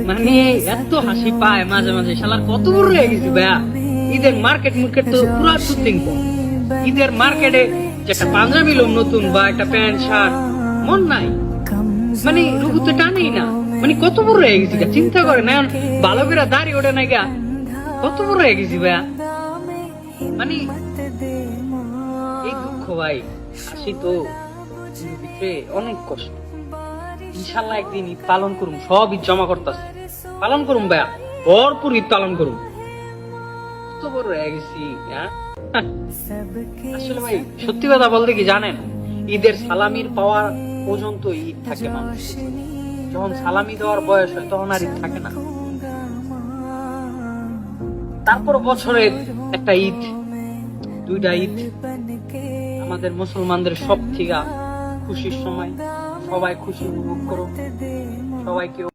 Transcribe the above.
মানে এত হাসি পায় মাঝে মাঝে, শালার কত বড় হয়ে গেছি ভাইয়া। ঈদের মার্কেট তো পুরা শুটিং। ঈদের মার্কেটে যে একটা পাঞ্জাবি লোম নতুন বা একটা প্যান্ট শার্ট মন নাই, মানে রুগুতে টানেই না। মানে কত বড় হয়ে গেছি, চিন্তা করে না ভালো করে দাঁড়িয়ে ওঠে নাই গা, কত বড় হয়ে গেছি ভাইয়া। মানে এই দুঃখ ভাই, হাসি তো ভিতরে অনেক কষ্ট। ইনশাল্লাহ একদিন ঈদ পালন করুম, সব ঈদ জমা করতেছে পালন করুম ভাইয়া, ভরপুর ঈদ পালন করুম। কত বড় হয়ে গেছি। আসলে ভাই সত্যি কথা বলতে কি জানেন, ঈদের সালামির পাওয়ার পর্যন্ত ঈদ থাকে মানুষ, যখন সালামি দেওয়ার বয়স হয় তখন আর ঈদ থাকে না। তারপর বছরে একটা ঈদ, দুইটা ঈদ আমাদের মুসলমানদের সব থেকে খুশির সময়। সবাই খুশি উপভোগ করো, সবাইকে